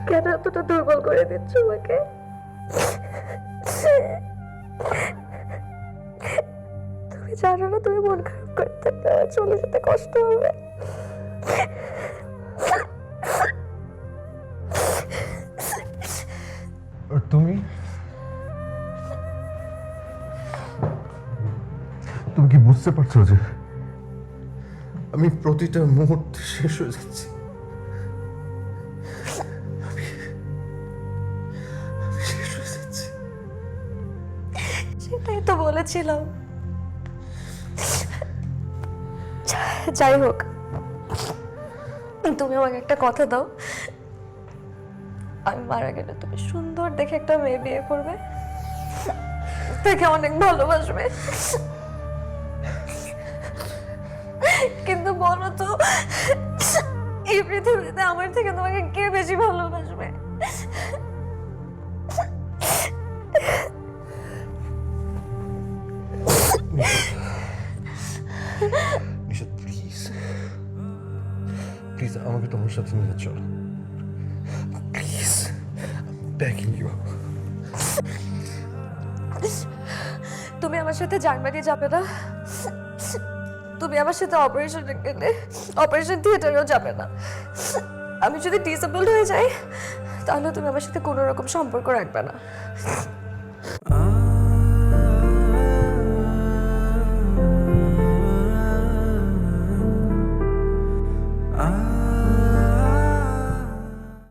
কেন এতটা দুর্বল করে দিচ্ছ আমাকে? তুমি জানো না, তুমি মন খারাপ করতে থাকলে আমার চলে যেতে কষ্ট হবে। আর তুমি তুমি কি বুঝতে পারছো যে আমি প্রতিটা মুহূর্তে শেষ হয়ে যাচ্ছি? আমি শেষ হয়ে যাচ্ছি। সেটাই তো বলেছিলাম। যাই হোক, তুমি আমাকে একটা কথা দাও, আমি মারা গেলে তুমি সুন্দর দেখে একটা মেয়ে বিয়ে করবে, তাকে অনেক ভালোবাসবে, কিন্তু বলো তো এই পৃথিবীতে আমার থেকে তোমাকে কে বেশি ভালোবাসবে? নিশাদ, প্লিজ প্লিজ আমাকে তোমার সাথে নিয়ে চলো, প্লিজ, বেগিং ইউ। তুমি আমার সাথে জার্মানি যাবে না, তুমি আমার সাথে অপারেশনে গেলে অপারেশন থিয়েটারেও যাবে না। আমি যদি ডিসেবলড হয়ে যাই তাহলে তুমি আমার সাথে কোনো রকম সম্পর্ক রাখবে না।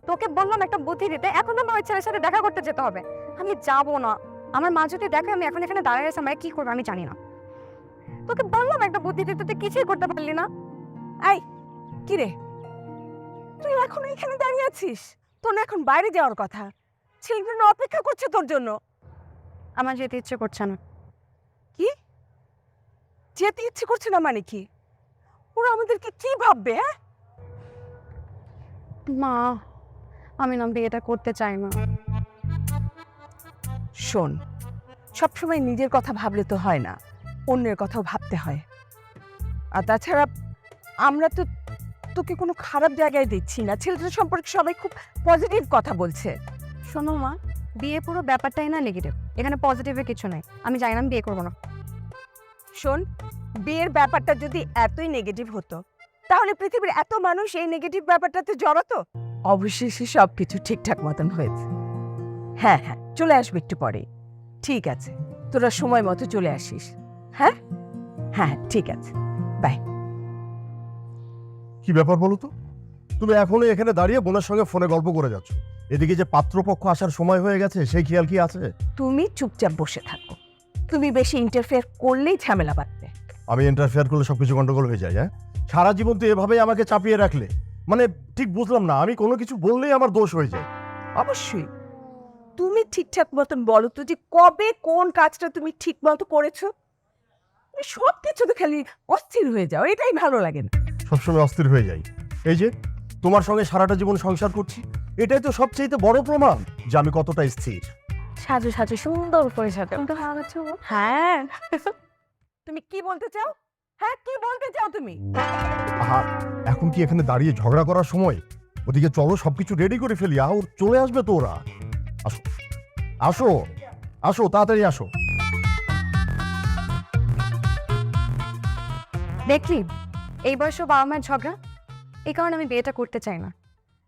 তোকে বললাম একটা বুদ্ধি দিতে, এখন আমার ওই ছেলের সাথে দেখা করতে যেতে হবে। আমি যাব না। আমার মা যদি দেখে আমি এখন এখানে দাঁড়িয়ে আছি, আমি কি করবো আমি জানি না। তোকে বললাম একটা বুদ্ধি দিতে, তুই কিছুই করতে পারলি না। এই কি রে, তুই এখন এখানে দাঁড়িয়ে আছিস? তোর না এখন বাইরে যাওয়ার কথা, ছেলেগুলো অপেক্ষা করছে তোর জন্য। আমার যেতে ইচ্ছে করছে না। কি যেতে ইচ্ছে করছে না মানে কি? ওরা আমাদেরকে কি ভাববে? হ্যাঁ মা, আমি না বিয়েটা করতে চাই না। শোন, সবসময় নিজের কথা ভাবলে তো হয় না, অন্যের কথাও ভাবতে হয়। আর তাছাড়া আমরা তো তোকে কোনো খারাপ জায়গায় দিচ্ছি না, ছেলেটার সম্পর্কে সবাই খুব পজিটিভ কথা বলছে। শোনো মা, বিয়ে পুরো ব্যাপারটাই না নেগেটিভ, এখানে পজিটিভের কিছু নাই। আমি জানি না, আমি বিয়ে করবো না। শোন, বিয়ের ব্যাপারটা যদি এতই নেগেটিভ হতো তাহলে পৃথিবীর এত মানুষ এই নেগেটিভ ব্যাপারটাতে জড়াতো? অবশেষে সবকিছু ঠিকঠাক মতন হয়েছে। হ্যাঁ হ্যাঁ, চলে আসবে একটু পরে। ঠিক আছে, তোরা সময় মতো চলে আসিস। হ্যাঁ হ্যাঁ ঠিক আছে, বাই। কি ব্যাপার বলো তো? তুমি এখনো এখানে দাঁড়িয়ে বোনের সঙ্গে ফোনে গল্প করে যাচ্ছ, এদিকে যে পাত্রপক্ষ আসার সময় হয়ে গেছে সেই খেয়াল কি আছে? তুমি চুপচাপ বসে থাকো, তুমি বেশি ইন্টারফেয়ার করলেই ঝামেলা বাঁধবে। আমি ইন্টারফেয়ার করলে সবকিছু গন্ডগোল হয়ে যায়? হ্যাঁ, সারা জীবন তো এভাবেই আমাকে চাপিয়ে রাখলে, মানে ঠিক বুঝলাম না, আমি কোনো কিছু বললেই আমার দোষ হয়ে যায়। অবশ্যই তুমি ঠিকঠাক মতন বলো তো যে কবে কোন কাজটা তুমি ঠিক মতো করেছো? তুমি সব কিছুতে খালি অস্থির হয়ে যাও, এটাই ভালো লাগে না। সবসময় অস্থির হয়ে যাই? এই যে তোমার সঙ্গে সারাটা জীবন সংসার করছি, এটাই তো সবচেয়ে বড় প্রমাণ যে আমি কতটা স্থির। সাজু সাজু সুন্দর করে সাজু। হ্যাঁ তুমি কি বলতে চাও? হ্যাঁ কি বলতে চাও তুমি? আহা, এখন কি এখানে দাঁড়িয়ে ঝগড়া করার সময়? ওদিকে চলো সবকিছু রেডি করে ফেলি, আর চলে আসবে তো ওরা। আসো আসো আসো, তাড়াতাড়ি আসো। দেখলি, এই বয়সে বাবা মায়ের ঝগড়া, এই কারণে আমি বিয়েটা করতে চাই না।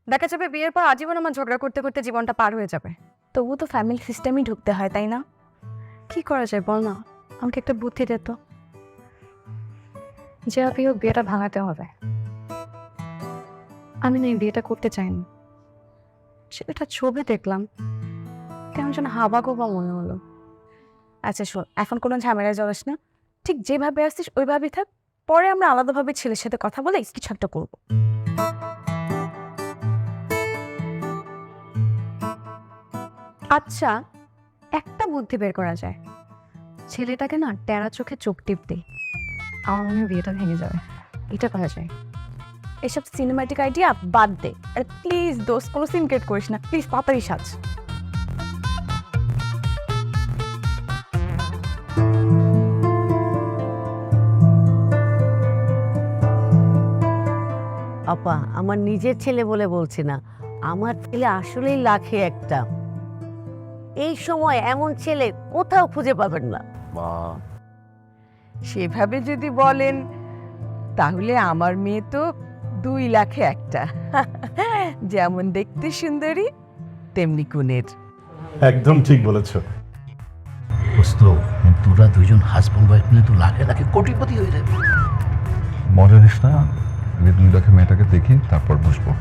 দেখা যাবে বিয়ের পর আজীবন আমার ঝগড়া করতে করতে জীবনটা পার হয়ে যাবে। তবু তো ফ্যামিলি সিস্টেমই ঢুকতে হয়, তাই না? কি করা যায় বল না, আমাকে একটা বুদ্ধি দে তো। যে আপনি হোক বিয়েটা ভাঙাতে হবে। আমি না এই বিয়েটা করতে চাই না। সেটা ছবি দেখলাম, কেমন যেন হাবা গোবা মনে হলো। আচ্ছা শোন, এখন কোনো ঝামেলায় জড়াস না, ঠিক যেভাবে আসছিস ওইভাবেই থাক। পরে আমরা আলাদাভাবে ছেলের সাথে কথা বলে কিছু একটা করবো। আচ্ছা, একটা বুদ্ধি বের করা যায়। ছেলেটাকে না টেরা চোখে চোখ টিপ দিই, আমার মনে হয় বিয়েটা ভেঙে যাবে। এটা করা যায়। এসব সিনেমাটিক আইডিয়া বাদ দে। আরে প্লিজ দোস্ত, কোনো সিন ক্রিয়েট করিস না প্লিজ, তাড়াতাড়ি সাজ। আপা, আমার নিজের ছেলে বলে বলছি না, আমার ছেলে আসলেই লাখে একটা। এই সময় এমন ছেলে কোথাও খুঁজে পাবেন না। মা, সেভাবে যদি বলেন তাহলে আমার মেয়ে তো 2 লাখে একটা। যেমন দেখতে সুন্দরী তেমনি গুণের। একদম ঠিক বলেছো। দোস্ত তোরা দুইজন হাজব্যান্ড ওয়াইফ মিলে তো লাখে লাখে কোটিপতি হয়ে যাবে। মজা নিস না, আগে 2 লাখের মেয়েটাকে দেখি তারপর বসবো।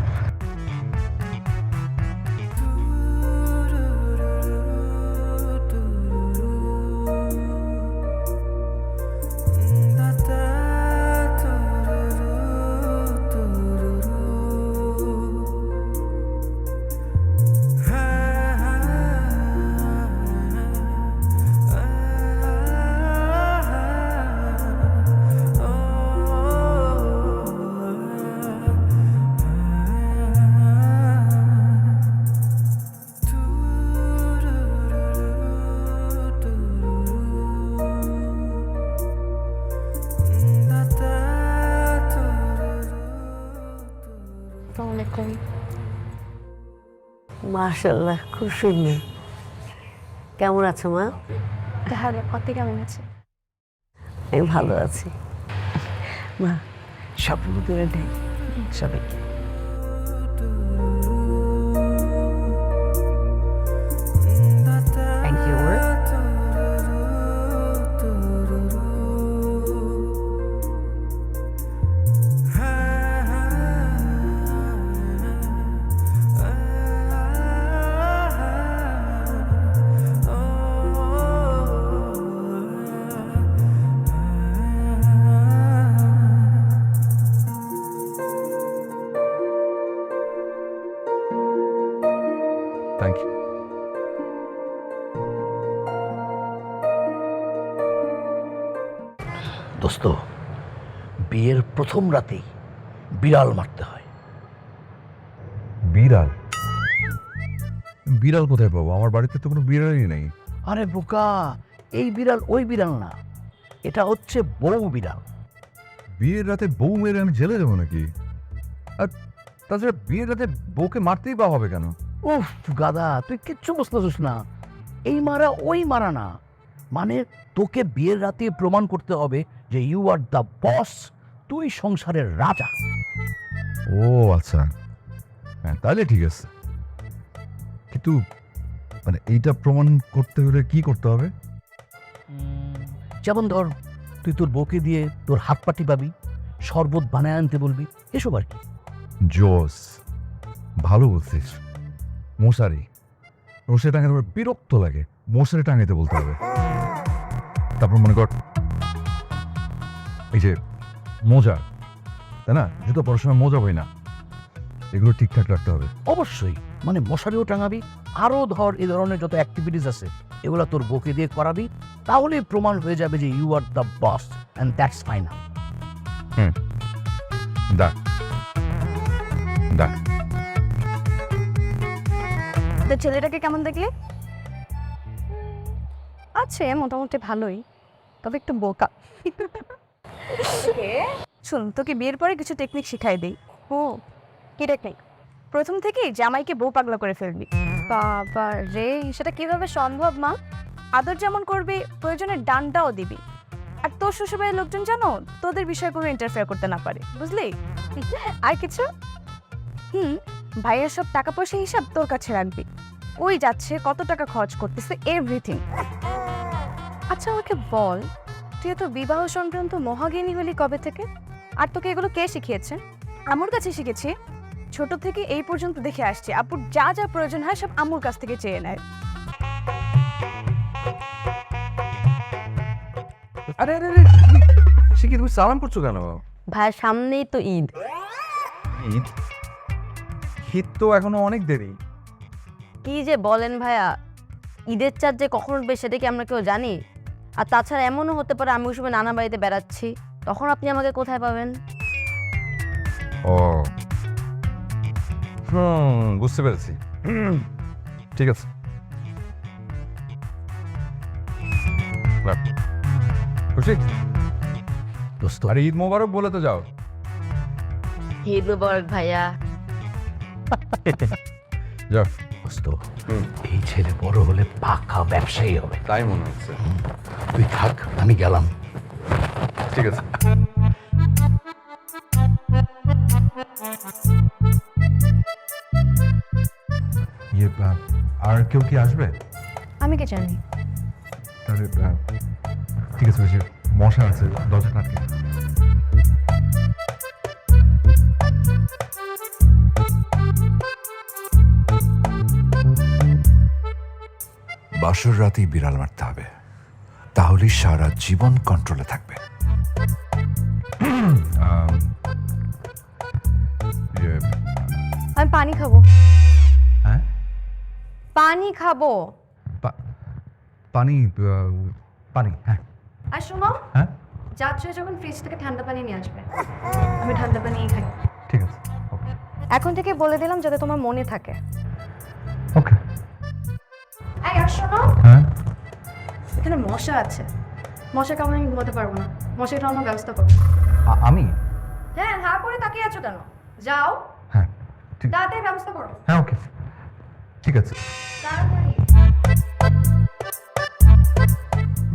মাশাআল্লাহ, খুব সুন্দর। কেমন আছো মা? ভালো, আপনি কেমন আছে? আমি ভালো আছি। মা সবগুলো করে দেয় সবাইকে। Thank you. Thank you. দোস্ত, বিয়ের প্রথম রাতেই বিড়াল মারতে হয়। বিড়াল? বিড়াল কোথায় পাবো? আমার বাড়িতে তো কোনো বিড়ালই নেই। আরে বোকা, এই বিড়াল ওই বিড়াল না, এটা হচ্ছে বউ বিড়াল। বিয়ের রাতে বউ মেরে আমি জেলে যাবো নাকি? আর তাছাড়া বিয়ের রাতে বউকে মারতেই বা হবে কেন? উফ গাদা, তুই কিচ্ছু বুঝতেছিস না। এই মারা ওই মারা না, মানে তোকে বিয়ের রাতে প্রমাণ করতে হবে যে ইউ আর দ্য বস, তুই সংসারের রাজা। ও আচ্ছা, হ্যাঁ তাহলে ঠিক আছে। কিন্তু মানে এইটা প্রমাণ করতে হলে কি করতে হবে? যেমন ধর, তুই তোর বউকে দিয়ে তোর হাত পাটি পাবি, শরবত বানায় আনতে বলবি, এসব আর কি। জোস, ভালো বলছিস। মশারি মশারি টাঙাতে আমার বিরক্ত লাগে, মশারি টাঙাইতে বলতে হবে। তারপর মনে কর এই যে মোজা, তাই না, জুতো পরার সময় মোজা হয় না, এগুলো ঠিকঠাক রাখতে হবে। অবশ্যই, মানে মশারিও টাঙাবি, আরও ধর এই ধরনের যত অ্যাক্টিভিটিস আছে এগুলো তোর বউকে দিয়ে করাবি, তাহলে প্রমাণ হয়ে যাবে যে you are the boss and that's final. দা দা তো ছেলেটাকে কেমন দেখলে? আছে মোটামুটি ভালোই, তবে একটু বোকা। শুন, তোকে বিয়ের পরে কিছু টেকনিক শিখাই দেই। ও, কি টেকনিক? প্রথম থেকেই জামাইকে বউ পাগলা করে ফেলবি। বাবা রে, সেটা কিভাবে সম্ভব মা? আদর যেমন করবি, প্রয়োজনে ডান্ডাও দিবি। আর তোর শ্বশুরবাড়ির লোকজন জানো তোদের বিষয়ে কোনো ইন্টারফেয়ার করতে না পারে, বুঝলি? আর কিছু? ভাইয়ের সব টাকা পয়সা হিসাব তোর কাছে রাখবি। ওই যাচ্ছে, কত টাকা খরচ করতেছে, এভরিথিং। আচ্ছা আমাকে বল, তুই তো বিবাহ সংক্রান্ত মহাজ্ঞানী হলি কবে থেকে? আর তোকে এগুলো কে শিখিয়েছে? আম্মুর কাছে শিখেছি। ছোট থেকে এই পর্যন্ত দেখে আসছি আপুর যা যা প্রয়োজন হয় সব আম্মুর কাছ থেকে চেয়ে নেয়। আরে আরে আরে, সে কি তুমি সালাম করছো কেন? ভাই সামনেই তো ঈদ। ঈদ? ঈদ তো এখনো অনেক দেরি। কি যে বলেন ভাইয়া, ঈদের চাঁদ যে কখন উঠবে সেটা কি আমরা কেউ জানি? আর তাছাড়া এমনও হতে পারে আমি ওই সময় নানা বাড়িতে বেড়াচ্ছি, তখন আপনি আমাকে কোথায় পাবেন? ও বুঝতে পেরেছি। ঠিক আছে, খুশি? দোস্ত, আরে ঈদ মোবারক বলে তো যাও। ঈদ মোবারক ভাইয়া। যাও। দোস্ত, এই ছেলে বড় হলে পাকা ব্যবসায়ী হবে। তাই মনে হচ্ছে। তুই থাক, আমি গেলাম। ঠিক আছে। ইয়ে আর কেউ কি আসবে? আমি কি জানি? তাহলে ঠিক আছে, বেশি মশা আছে, দরজা আটকে। বাসর রাতেই বিড়াল মারতে হবে, তাহলেই সারা জীবন কন্ট্রোলে থাকবে। ইয়ে, আমি পানি খাবো। হ্যাঁ, পানি খাবো। পানি পানি, হ্যাঁ আর শোনো, হ্যাঁ যাচ্ছ যখন ফ্রিজ থেকে ঠান্ডা পানি নিয়ে আসবে। আমি ঠান্ডা পানিই খাই। ঠিক আছে, ওকে এখন থেকে বলে দিলাম যাতে তোমার মনে থাকে। ওকে। এই আর শোনো, হ্যাঁ, এখানে মশা আছে। মশা কামড়ে আমি ঘুমাতে পারবো না। মশা কামড়ানোর ব্যবস্থা করো। আমি হ্যাঁ, হা করে তাকিয়ে আছো কেন? যাও, হ্যাঁ ঠিক, তাড়াতাড়ি ব্যবস্থা করো। হ্যাঁ ওকে ঠিক আছে। তাড়াতাড়ি।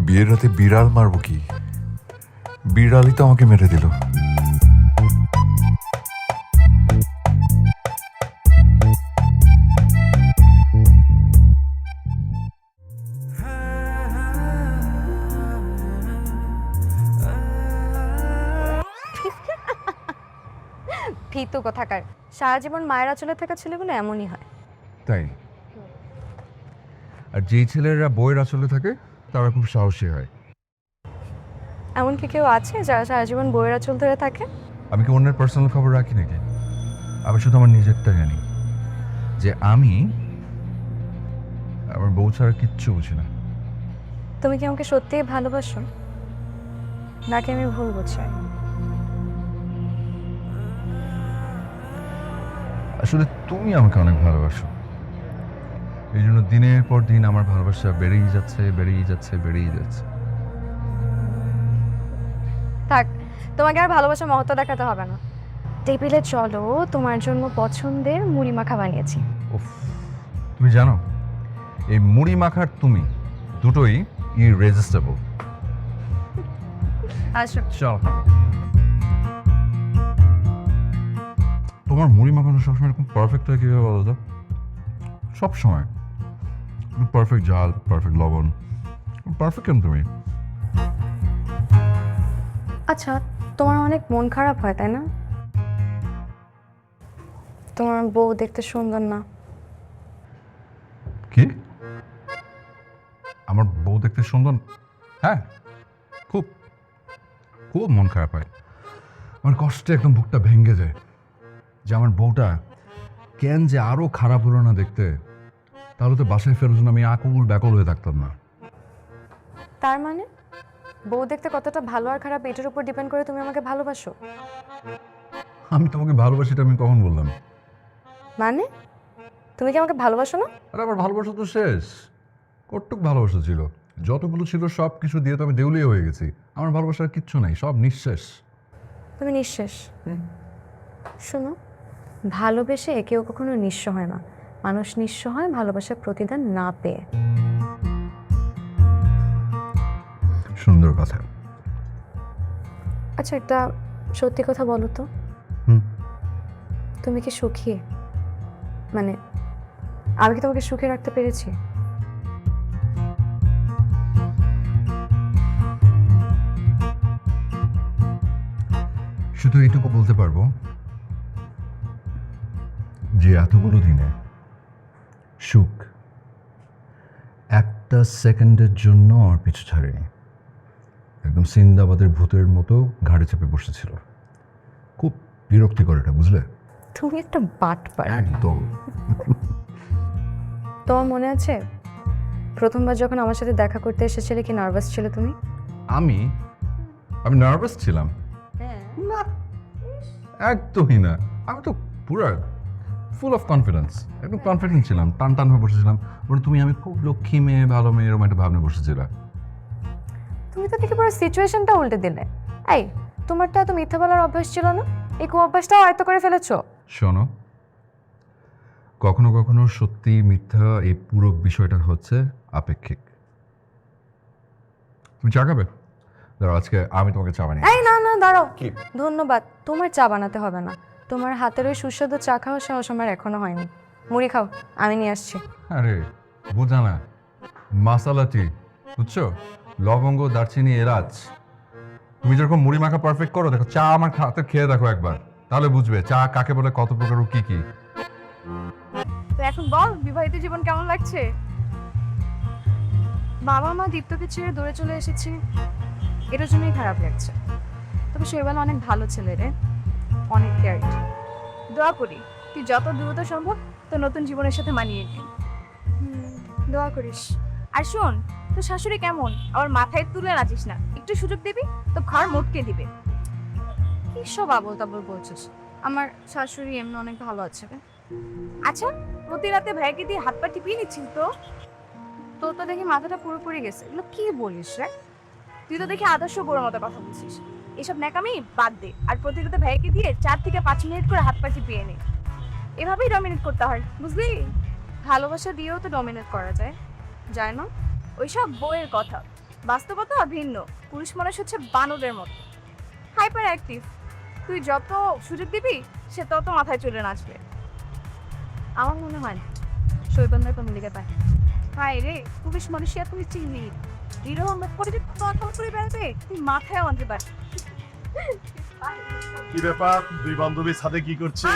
বিয়ের রাতে বিড়াল মারবো কি? বিড়ালই তো আমাকে মেরে দিল। ভীতু কোথাকার। সারা জীবন মায়ের আঁচলে থাকা ছেলেগুলো এমনই হয়। তাই? আর যেই ছেলেরা বইয়ের আসলে থাকে তারা খুব সাহসী হয়। এমন কি কেউ আছে যারা সারা জীবন বইয়ের আঁচল ধরে থাকে? আমি কি অন্যের পার্সোনাল খবর রাখি নাকি? আমি শুধু আমার নিজেরটা জানি, যে আমি আমার বউ ছাড়া কিচ্ছু বুঝি না। তুমি কি আমাকে সত্যিই ভালোবাসো, নাকি আমি ভুল বুঝছি? আসলে তুমি আমাকে অনেক ভালোবাসো, এই জন্য দিনের পর দিন আমার ভালোবাসা বেড়েই যাচ্ছে, বেড়েই যাচ্ছে, বেড়েই যাচ্ছে। থাক, তোমাকে আর ভালোবাসার মহত্ব দেখাতে হবে না। টেবিলে চলো, তোমার জন্য পছন্দের মুড়ি মাখা বানিয়েছি। উফ, তুমি জানো এই মুড়ি মাখার তুমি দুটোই ইররেজিস্টেবল। আসো। চল, তোমার মুড়ি মাখানো সবসময় এরকম পারফেক্ট হয় কীভাবে বলো তো? সবসময় পারফেক্ট ঝাল, পারফেক্ট লবণ, পারফেক্ট কেন তুমি? আচ্ছা, তোমার অনেক মন খারাপ হয় তাই না? তোমার বউ দেখতে সুন্দর না? কি? আমার বউ দেখতে সুন্দর? হ্যাঁ, খুব খুব মন খারাপ হয়। আমার কষ্টে একদম বুকটা ভেঙে যায় যে আমার বউটা কেন যে আরো খারাপ হলো না দেখতে, তাহলে তো বাসায় ফেরার জন্য আমি আকুল ব্যাকুল হয়ে থাকতাম না। তার মানে বউ দেখতে কতটা ভালো আর খারাপ এটার উপর ডিপেন্ড করে তুমি আমাকে ভালোবাসো? আমি তোমাকে ভালোবাসি, এটা আমি কখন বললাম? মানে তুমি কি আমাকে ভালোবাসো না? আরে আমার ভালোবাসা তো শেষ। কতটুক ভালোবাসা ছিল? যতগুলো ছিল সব কিছু দিয়ে তো আমি দেউলিয়া হয়ে গেছি। আমার ভালোবাসার কিচ্ছু নাই, সব নিঃশেষ। তুমি নিঃশেষ। শোনো, ভালোবেসে কেউ কখনো নিঃস্ব হয় না। মানুষ নিঃস্ব হয় ভালোবাসার প্রতিদান না পেয়ে। সুন্দর কথা। আচ্ছা, একটা সত্যি কথা বলো তো, হুম। তুমি কি সুখী? মানে আমি কি তোমাকে সুখে রাখতে পেরেছি? শুধু এইটুকু বলতে পারবো যে এতগুলো দিনে সুখ একটা সেকেন্ডের জন্য আমার পিছু ছাড়েনি। একদম সিন্দাবাদের ভূতের মতো ঘাড়ে চেপে বসেছিল। খুব বিরক্তিকর এটা, বুঝলে? তুমি একটা বাটপার। একদম। তোমার মনে আছে প্রথমবার যখন আমার সাথে দেখা করতে এসেছিলে কি নার্ভাস ছিলে তুমি? আমি নার্ভাস ছিলাম না, একদমই না। আমি তো পুরো ফুল অফ কনফিডেন্স, একদম কনফিডেন্ট ছিলাম, টান টান হয়ে বসেছিলাম। বলে তুমি আমি খুব লক্ষ্মী মেয়ে, ভালো মেয়ে, এরকম একটা ভাবনা বসেছিলাম। তুমি তো দেখি পুরো সিচুয়েশনটা উল্টে দিলে। এই, তোমারটা এত মিথ্যা বলার অভ্যাস ছিল না? এই অভ্যাসটাও আয়ত্ত করে ফেলেছো। শোনো, কখনো কখনো সত্যি মিথ্যা এই পুরো বিষয়টা হচ্ছে আপেক্ষিক। তুমি চা খাবে? দাঁড়াও, আজকে আমি তোমাকে চা বানিয়ে এই না না দাঁড়াও, কি? ধন্যবাদ, তোমার চা বানাতে হবে না। তোমার হাতের ওই সুস্বাদু চা খাওয়ার সাহস আমার এখনো হয়নি। মুড়ি খাও, আমি নিয়ে আসছি। আরে বুঝা না, মাসালা টি, বুঝছো? লবঙ্গ, দারচিনি, এলাচ। তুমি যেরকম মুড়ি মাখা পারফেক্ট করো, দেখো চা আমার হাতে খেয়ে দেখো একবার, তাহলে বুঝবে চা কাকে বলে, কত প্রকার ও কি কি। তো এখন বল, বিবাহিত জীবন কেমন লাগছে? বাবা মা দীপ্তকে ছেড়ে দূরে চলে এসেছি, এটার জন্যই খারাপ লাগছে। তবে শৈবাল অনেক ভালো ছেলে রে, অনেক কেয়ারিং। দোয়া করি তুই যত দ্রুত সম্ভব তো নতুন জীবনের সাথে মানিয়ে নি। দোয়া করিস। আর শোন, তোর শাশুড়ি কেমন? আবার মাথায় তুলে নাচিস না, একটু সুযোগ দিবি তো ঘর মোটকে দিবে। কি সব আবল তাবল বলছিস? আমার শাশুড়ি এমনি অনেক ভালো আছে রে। আচ্ছা, প্রতি রাতে ভাইকে দিয়ে হাত পা টিপিয়ে নিচ্ছিস তো? তোর তো দেখি মাথাটা পুরোপুরি গেছে। এগুলো কি বলিস রে? তুই তো দেখি আদর্শ বড় মতো কথা বলছিস। এসব ন্যাকামি বাদ দে, আর প্রতি রাতে ভাইকে দিয়ে 4 থেকে 5 মিনিট করে হাত পা টিপিয়ে নে। এভাবেই ডমিনেট করতে হয়, বুঝলি? ভালোবাসা দিয়েও তো ডমিনেট করা যায়, যায় না? ওইসব বইয়ের কথা, বাস্তবতা ভিন্ন। পুরুষ মানুষ হচ্ছে বানরের মতো, হাইপার অ্যাক্টিভ। তুই যত সুযোগ দিবি সে তত মাথায় চলে নাচবে। আমার মনে হয় না শৈবন্দার কোনো দিকে পায়। হায় রে, পুরুষ মানুষই তুমি চিনলি এরকম করে যে কথা করে বেড়াবে, তুই মাথায় আনতে পার। কি ব্যাপার, দুই বান্ধবী সাথে কি করছে?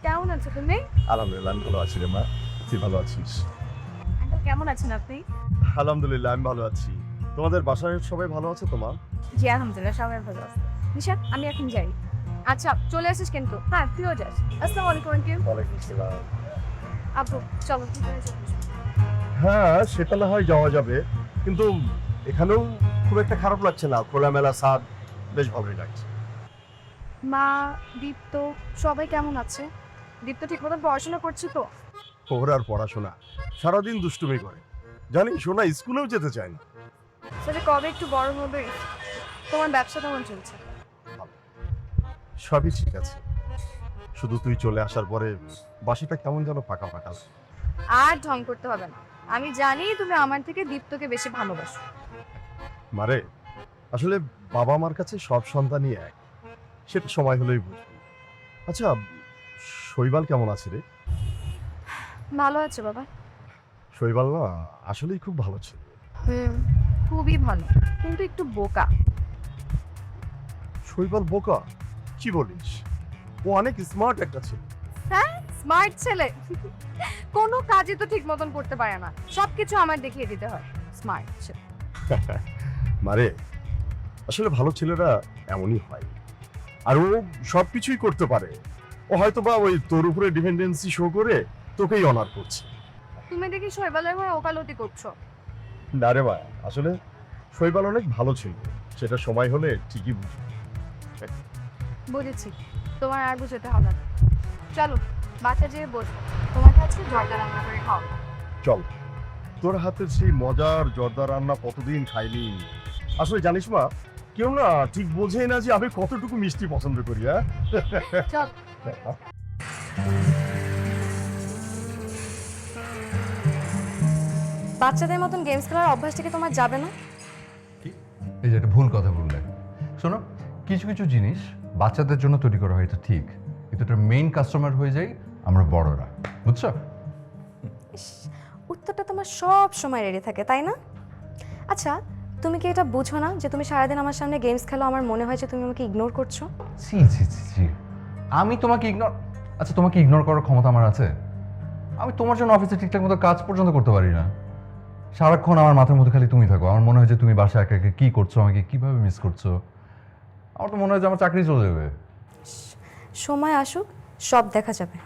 কেমন আছো তুমি? আলহামদুলিল্লাহ আমি ভালো আছি রে মা, তুই ভালো আছিস? কেমন আছেন আপনি? আলহামদুলিল্লাহ আমি ভালো আছি। তোমাদের বাসায় সবাই ভালো আছে তোমার? জি আলহামদুলিল্লাহ, সবাই ভালো আছে। নিশাদ, আমি এখন যাই। আচ্ছা চলে আসিস কিন্তু। হ্যাঁ তুইও যাস। আসসালামু আলাইকুম আন্টি। ওয়ালাইকুম আসসালাম। আপু চলো, ভিতরে চলো। হ্যাঁ সেটা না হয় যাওয়া যাবে, কিন্তু এখানেও খুব একটা খারাপ লাগছে না, খোলামেলা ছাদ, বেশ ভালোই লাগছে। মা, দীপ্ত সবাই কেমন আছে? দীপ্ত ঠিক মতো পড়াশোনা করছে তো? ওর আর পড়াশোনা, সারাদিন দুষ্টুমি করে, জানি শোনা স্কুলেও যেতে চায় না। সেটা কবে একটু বড় হবে? তোমার ব্যবসা কেমন চলছে? সবই ঠিক আছে, শুধু তুই চলে আসার পরে বাসাটা কেমন যেন ফাঁকা ফাঁকা লাগে। আর ঢং করতে হবে না, আমি জানি তুমি আমার থেকে দীপ্তকে বেশি ভালোবাসো। মারে, আসলে বাবা মার কাছে সব সন্তানই এক, সেটা সময় হলেই বুঝবি। আচ্ছা, শৈবাল কেমন আছে রে? ভালো আছে বাবা। শৈবাল না আসলেই খুব ভালো ছিল। খুবই ভালো, কিন্তু একটু বোকা। শৈবাল বোকা? কি বলিস? ও অনেক স্মার্ট একটা ছিল। হ্যাঁ, স্মার্ট ছেলে। কোনো কাজই তো ঠিক মতন করতে পারে না, সবকিছু আমার দেখিয়ে দিতে হয়। স্মার্ট ছেলে। মারে, আসলে ভালো ছেলেরা এমনই হয়, আর ও সবকিছুই করতে পারে। ও হয়তো বা ওই তোর উপরে ডিপেন্ডেন্সি শো করে তোকেই অনার করছে। তুমি দেখি শৈবালের হয়ে ওকালতি করছো। না রে ভাই, আসলে শৈবাল অনেক ভালো ছিল, সেটা সময় হলে ঠিকই বুঝবি। বুঝেছি, তোমার আর বুঝতে হবে না। চলো বাচ্চা যেয়ে বসো, তোমার কাছে জর্দা রান্না করে খাও। চল, তোর হাতের সেই মজার জর্দা রান্না কতদিন খাইনি। আসলে জানিস মা, কেউ না ঠিক বোঝেই না যে আমি কতটুকু মিষ্টি পছন্দ করি। হ্যাঁ চল। বাচ্চাদের মতন গেমস খেলার অভ্যাসটা কি তোমার যাবে না? এই যে একটা ভুল কথা বললে। শোনো, কিছু কিছু জিনিস বাচ্চাদের জন্য তৈরি করা হয়, এটা ঠিক, কিন্তু এটার মেইন কাস্টমার হয়ে যাই আমরা বড়রা, বুঝছো? উত্তরটা তোমার সব সময় রেডি থাকে, তাই না? আচ্ছা, তুমি কি এটা বুঝো না যে তুমি সারাদিন আমার সামনে গেমস খেলো, আমার মনে হয় যে তুমি আমাকে ইগনোর করছো? ছি ছি ছি ছি, আমি তোমাকে ইগনোর? আচ্ছা, তোমাকে ইগনোর করার ক্ষমতা আমার আছে? আমি তোমার জন্য অফিসে ঠিকঠাক মতো কাজ পর্যন্ত করতে পারি না। সারাক্ষণ আমার মাথার মধ্যে খালি তুমি থাকো। আমার মনে হয় যে তুমি বাসায় একা একা কী করছো, আমাকে কীভাবে মিস করছো। আমার তো মনে হয় যে আমার চাকরি চলে যাবে। সময় আসুক, সব দেখা যাবে।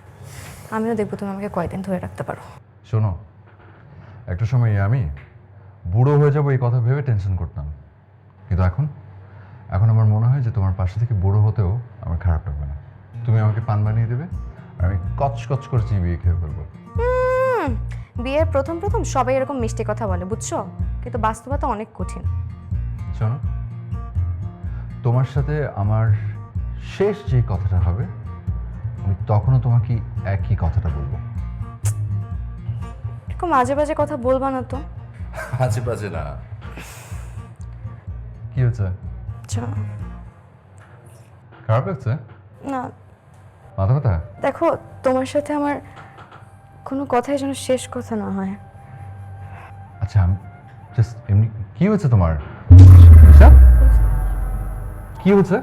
আমিও দেখবো তুমি আমাকে কয়দিন ধরে রাখতে পারো। শোনো, একটা সময় আমি বুড়ো হয়ে যাবো এই কথা ভেবে টেনশন করতাম, কিন্তু এখন আমার মনে হয় যে তোমার পাশে থেকে বুড়ো হতেও আমার খারাপ লাগবে না। তুমি আমাকে পান বানিয়ে দেবে আর আমি কচ করে চিবিয়ে খেয়ে ফেলবো। বিয়ের প্রথম প্রথম সবাই এরকম মিষ্টি কথা বলে, বুঝছো, কিন্তু বাস্তবতা অনেক কঠিন। শোনো, তোমার সাথে আমার শেষ যে কথাটা হবে আমি তখনও তোমাকে একই কথাটা বলবো। এরকম মাঝে মাঝে কথা বলবা না তো। আজে বাজে না। কি হচ্ছে? আচ্ছা খারাপ লাগছে? না মাথা ব্যথা? দেখো, তোমার সাথে আমার কোনো কথাই যেন শেষ কথা না হয়। আচ্ছা আমি জাস্ট এমনি। কি হচ্ছে তোমার? নিশাত, কি হচ্ছে?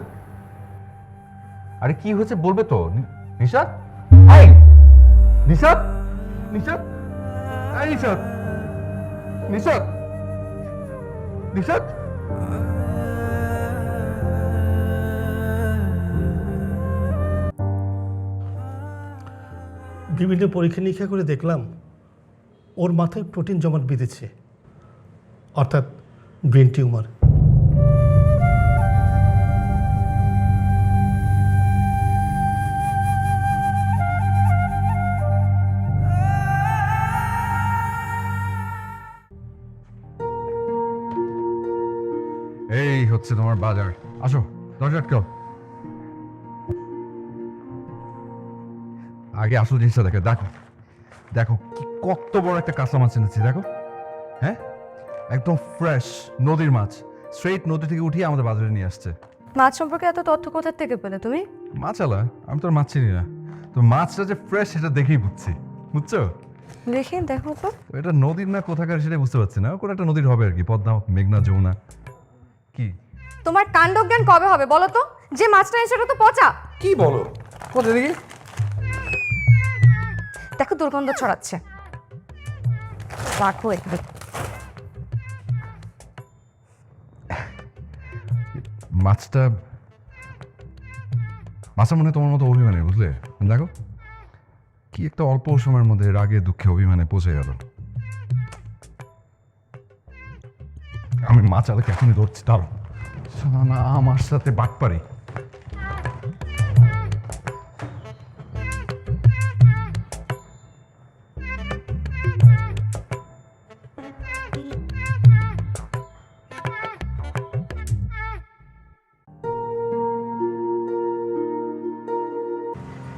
আরে কি হচ্ছে বলবে তো। নিশাত, এই নিশাত, নিশাত, এই নিশাত, নিশাত, নিশাত। বিভিন্ন পরীক্ষা নিরীক্ষা করে দেখলাম ওর মাথায় প্রোটিন জমাট বেঁধেছে, অর্থাৎ ব্রেন টিউমার। এই হচ্ছে তোমার বাজার। আসো, দরজা আটকাও। আগে আসল জিনিসটা দেখো। দেখো দেখো কি কত বড় একটা কাঁচা মাছ এনেছি। দেখো, হ্যাঁ, একদম ফ্রেশ নদীর মাছ, স্ট্রেট নদী থেকে উঠিয়ে আমাদের বাজারে নিয়ে আসছে। মাছ সম্পর্কে এত তথ্য কোথা থেকে পেলে তুমি? মাছ আলা, আমি তো আর মাছ চিনি না। তো মাছটা যে ফ্রেশ সেটা দেখেই বুঝছি, বুঝছো? দেখি, দেখো তো। এটা নদীর না কোথাকার সেটা বুঝতে পারছি না। কোনো একটা নদীর হবে আর কি, পদ্মা, মেঘনা, যমুনা। কি তোমার কাণ্ডজ্ঞান কবে হবে বলো তো? যে মাছটা এসে সেটা তো পচা। কি বলো? কোথায় দেখি? দেখো দুর্গন্ধ ছড়াচ্ছে। রাখো একটু। মাছটা মনে হয় তোমার মতো অভিমানে, বুঝলে? দেখো কি একটা অল্প সময়ের মধ্যে রাগে দুঃখে অভিমানে পৌঁছে গেল। আমি মাছ আলাকে এখনই ধরছি। তার না আমার সাথে বাটপারি।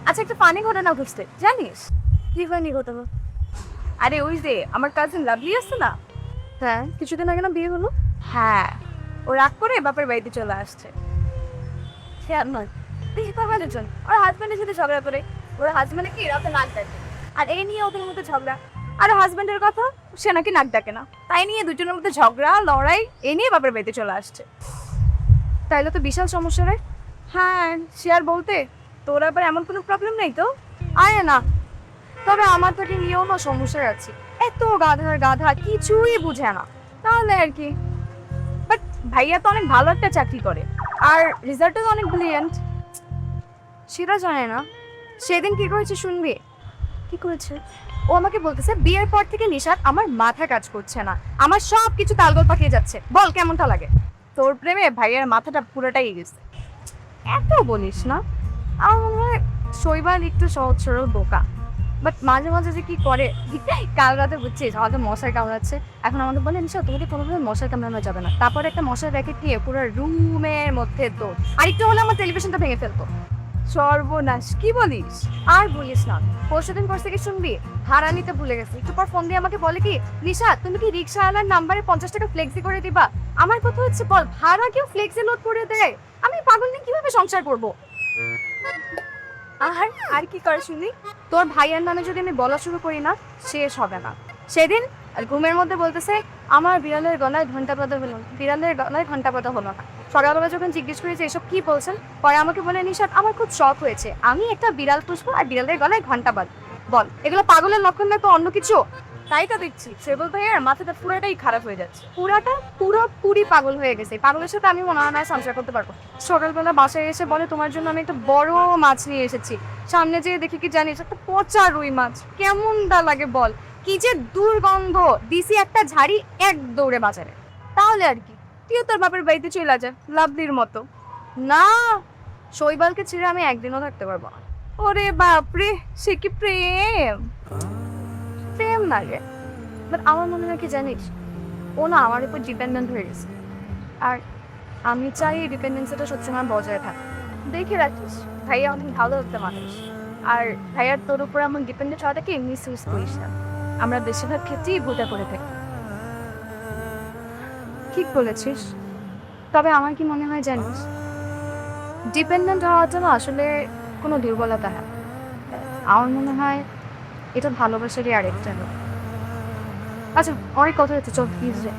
আচ্ছা, একটা ফানি ঘটনা ঘটছে জানিস? কি ফানি ঘটনা? আরে ওই যে আমার কাজিন লাভলি আছে না, হ্যাঁ, কিছুদিন আগে না বিয়ে হলো। হ্যাঁ, ও রাগ করে বাপের বাড়িতে চলে আসছে। সে আর নয়, দেখি পারবানের জন্য ওর হাজব্যান্ডের সাথে ঝগড়া করে। ওর হাজব্যান্ডে কি রাতে নাক ডাকে, আর এই নিয়ে ওদের মধ্যে ঝগড়া। আর হাজবেন্ডের কথা, সে নাকি নাক ডাকে না, তাই নিয়ে দুজনের মধ্যে ঝগড়া লড়াই, এ নিয়ে বাপের বাড়িতে চলে আসছে। তাইলে তো বিশাল সমস্যা রে। হ্যাঁ, সে আর বলতে, তোর আবার এমন কোনো প্রবলেম নেই তো? আরে না, তবে আমার তো নিয়েও না সমস্যা আছে। এত গাধার গাধা, কিছুই বুঝে না। তাহলে আর কি, বাট ভাইয়া তো অনেক ভালো একটা চাকরি করে, আর রেজাল্টও তো অনেক ব্রিলিয়েন্ট। সেটা জানে না। সেদিন কি করেছে শুনবি? কি করেছে? ও আমাকে বলতেছে বিয়ের পর থেকে নিশাত আমার মাথা কাজ করছে না, আমার সব কিছু তালগোল পাকিয়ে যাচ্ছে। বল কেমনটা লাগে? তোর প্রেমে ভাইয়ার মাথাটা পুরোটাই গেছে। এত বলিস না। আমার মনে হয় শৈবাল একটু সহজ সরল বোকা, বাট মাঝে মাঝে যে কি করে। কাল রাতে বুঝছিস আমাদের মশার কামড়াচ্ছে, এখন আমাদের বলে নিশা তোমাকে কোনোভাবে মশার কামড়ানো যাবে না। তারপর একটা মশার র্যাকেট নিয়ে পুরো রুমের মধ্যে দৌড়, আর একটু হলে আমার টেলিভিশনটা ভেঙে ফেলতো। সর্বনাশ, কি বলিস? আর বলিস না, পরশুদিন পর থেকে শুনবি ভাড়া নিতে ভুলে গেছি। একটু পর ফোন দিয়ে আমাকে বলে কি, নিশা তুমি কি রিক্সাওয়ালার নাম্বারে 50 টাকা ফ্লেক্সি করে দিবা? আমার কথা হচ্ছে বল, ভাড়া কেউ ফ্লেক্সি লোড করে দেয়? আমি পাগল নিয়ে কিভাবে সংসার করবো? আর আর কি করে শুনি, তোর ভাইয়ের নামে যদি আমি বলা শুরু করি না, শেষ হবে না। সেদিন আর ঘুমের মধ্যে বলতেছে আমার বিড়ালের গলায় ঘন্টা বাঁধা হলো না, বিড়ালের গলায় ঘন্টা বাঁধা হলো না। সকালবেলা যখন জিজ্ঞেস করেছে এসব কি বলছেন, পরে আমাকে বলে নিশাত আমার খুব শখ হয়েছে, আমি একটা বিড়াল পুষবো আর বিড়ালের গলায় ঘন্টা বাঁধ। বল এগুলো পাগলের লক্ষণ না তো অন্য কিছু? তাই তো দেখছি, সেবল ভাইয়ার মাথাটা পুরোটাই খারাপ হয়ে যাচ্ছে। পুরোপুরি পাগল হয়ে গেছে। পাগলের সাথে আমি মনে হয় না সংসার করতে পারবো। সকালবেলা বাসায় এসে বলে তোমার জন্য আমি একটা বড় মাছ নিয়ে এসেছি। সামনে যেয়ে দেখি কি জানিস, একটা পচা রুই মাছ। কেমনটা লাগে বল? কি যে দুর্গন্ধ। দিছি একটা ঝাড়ি, এক দৌড়ে বাজারে। তাহলে আর কি, তুইও তোর বাপের বাড়িতে চলে যা, লাভলির মতো। না, শৈবালকে ছেড়ে আমি একদিনও থাকতে পারবো না। ওরে বাপরে, সে কি প্রেম! প্রেম না রে, বাট আমার মনে হয় কি জানিস, ও না আমার উপর ডিপেন্ডেন্ট হয়ে গেছে। আর আমি চাই এই ডিপেন্ডেন্সিটা সবসময় বজায় থাকে। দেখে রাখিস, ভাইয়া অনেক ভালো একটা মানুষ। আর ভাইয়ার তোর উপর আমার ডিপেন্ডেন্ট হওয়াটাকে এমনি সুইচ করিস না। আমরা বেশিরভাগ ক্ষেত্রেই ভুলটা করে থাকি। ঠিক বলেছিস, তবে আমার কি মনে হয় জানিস, ডিপেন্ডেন্ট হওয়ার জন্য আসলে কোনো দুর্বলতা না। আমার মনে হয় এটা ভালোবাসারই আরেকটা রূপ। আচ্ছা, অনেক কথা হচ্ছে, চল প্লিজ রে।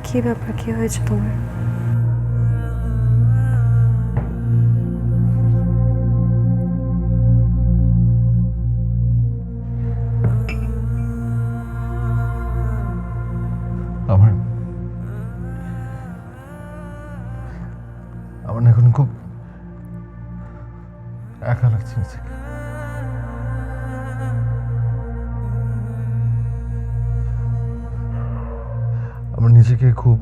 কি ব্যাপার, কি হয়েছে তোমার? আমার আমার না এখন খুব একা লাগছে নিজেকে। আমার নিজেকে খুব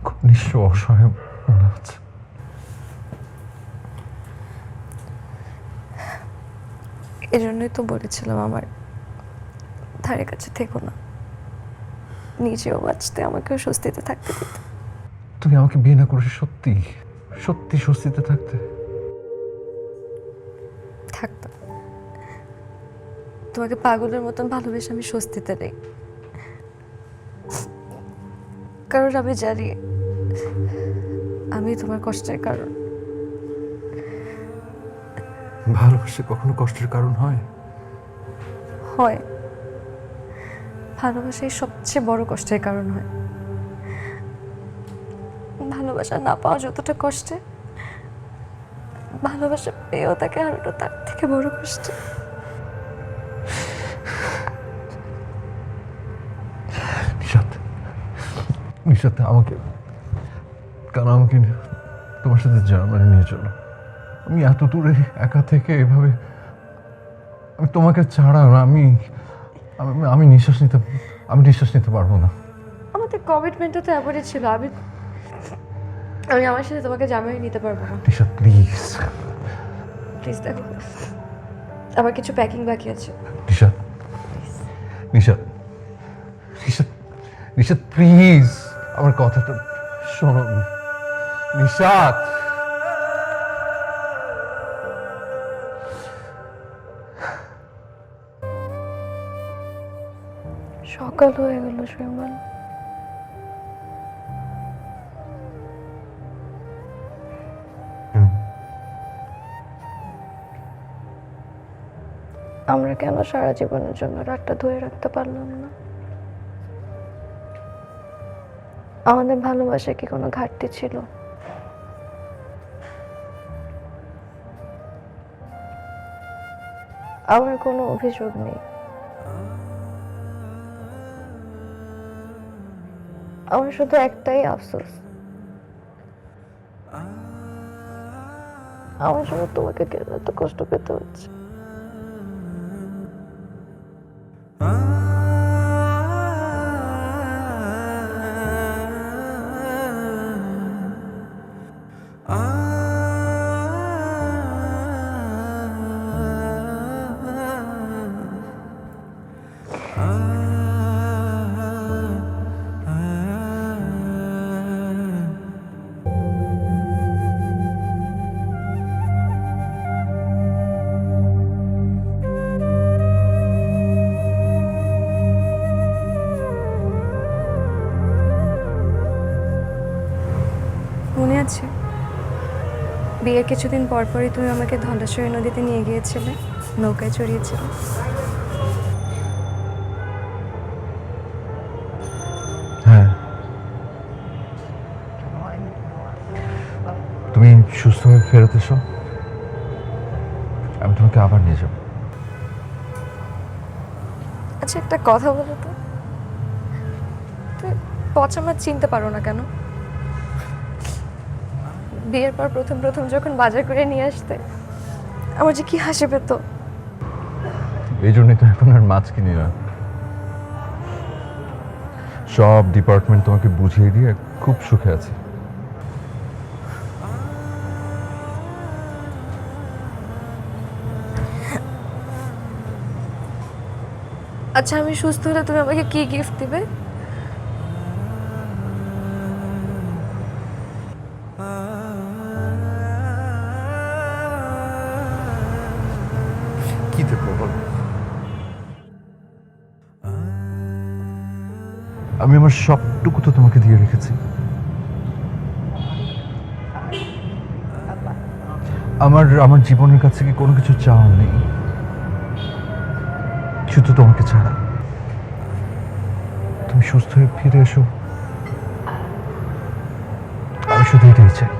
খুব নিঃস্ব, অসহায় মনে হচ্ছে। এজন্যই তো বলেছিলাম আমার ধারে কাছে থেকো না, নিজেও বাঁচতে আমাকেও স্বস্তিতে থাকতে দিতে। তুমি আমাকে বিয়ে না করে সত্যি সত্যি স্বস্তিতে থাকতে? থাকতো, তোমাকে পাগলের মতন ভালোবেসে আমি স্বস্তিতে নেই, কারণ আমি জানি আমি তোমার কষ্টের কারণ। ভালোবাসা কখনো কষ্টের কারণ হয়? হয়, ভালোবাসাই সবচেয়ে বড় কষ্টের কারণ হয়। ভালোবাসা না পাওয়া যতটা কষ্টে, ভালোবাসা পেয়েও তাকে হারানো তার থেকে বড় কষ্ট। নিশাত, আমাকে তোমার সাথে জার্মানি নিয়ে চলো। আমি এত দূরে একা থেকে এভাবে, আমি তোমাকে ছাড়া আমি আমি নিঃশ্বাস নিতে পারবো না। আমাদের কমিটমেন্টটা তো এমনই ছিল, আমি আমার সাথে তোমাকে জার্মানি নিতে পারবো না। নিশাত প্লিজ, প্লিজ দেখো, আমার কিছু প্যাকিং বাকি আছে। নিশাত নিশাত নিশাত নিশাত প্লিজ, আমার কথাটা শোনো। নিশাত, সকাল হয়ে গেল সুমন। আমরা কেন সারা জীবনের জন্য রাতটা ধরে রাখতে পারলাম না? আমাদের ভালোবাসা কি কোনো ঘাটতি ছিল? আমার কোনো অভিযোগ নেই, আমার শুধু একটাই আফসোস, আমার জন্য তোমাকে কেন এত কষ্ট পেতে হচ্ছে। মনে আছে বিয়ের কিছুদিন পর পরই তুমি আমাকে ধলেশ্বরী নদীতে নিয়ে গিয়েছিলে, নৌকায় চড়িয়েছিলে। হ্যাঁ, তুমি সুস্থভাবে ফেরত এসো, আমি তোমাকে আবার নিয়ে যাব। আচ্ছা, একটা কথা বলো তো, তুমি পচা মাছ চিনতে পারো না কেন? বিয়ের পর প্রথম প্রথম যখন বাজার করে নিয়ে আসতে আমার যে কি হাসি পেত। এই জন্যই তো এখন আর মাছ কিনি না। সব ডিপার্টমেন্ট তোমাকে বুঝিয়ে দিয়ে খুব সুখে আছি। আচ্ছা আমি সুস্থ হলে তুমি আমাকে কি গিফট দিবে? কি দেবো বল? আমি আমার সবটুকু তো তোমাকে দিয়ে রেখেছি। আমার জীবনের কাছে কি কোনো কিছু চাওয়া নেই, শুধু তোমাকে ছাড়া। তুমি সুস্থ হয়ে ফিরে এসো, আমি শুধু এটাই চাই।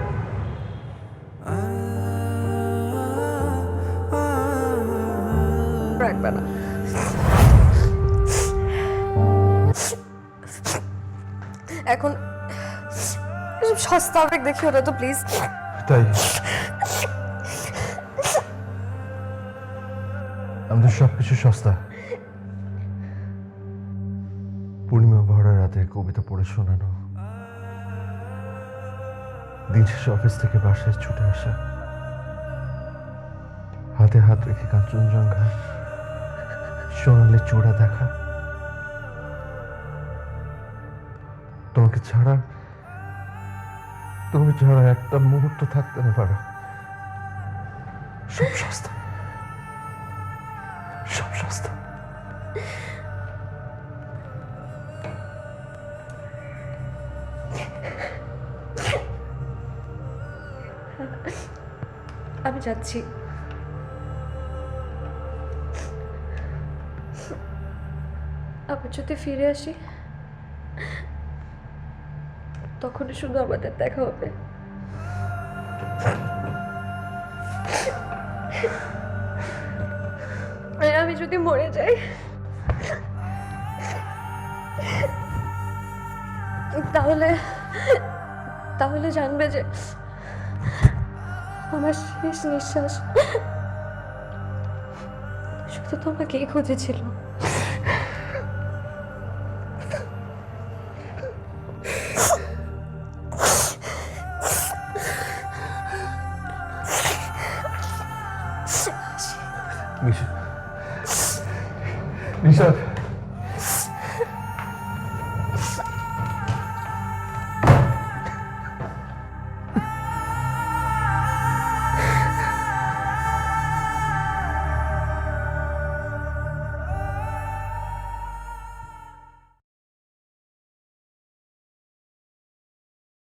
রাখবে না। এখন এসব সস্তা আবেগ দেখিও না তো প্লিজ। তাই আমাদের সবকিছু সস্তা। পূর্ণিমা ভরা রাতে কবিতা পড়ে শোনানো, দিন শেষে অফিস থেকে বাসায় ছুটে আসা, হাতে হাত রেখে কাঞ্চনজঙ্ঘা সোনালি চূড়া দেখা, তোমাকে ছাড়া একটা মুহূর্ত থাকতে না পারো, সব সস্তা, সব সস্তা। আমি যাচ্ছি। আবার যদি ফিরে আসি তখন শুধু আমাদের দেখা হবে। আর আমি যদি মরে যাই তাহলে তাহলে জানবে যে আমার শেষ নিঃশ্বাস শুধু তোমাকেই খুঁজেছিল। নিশা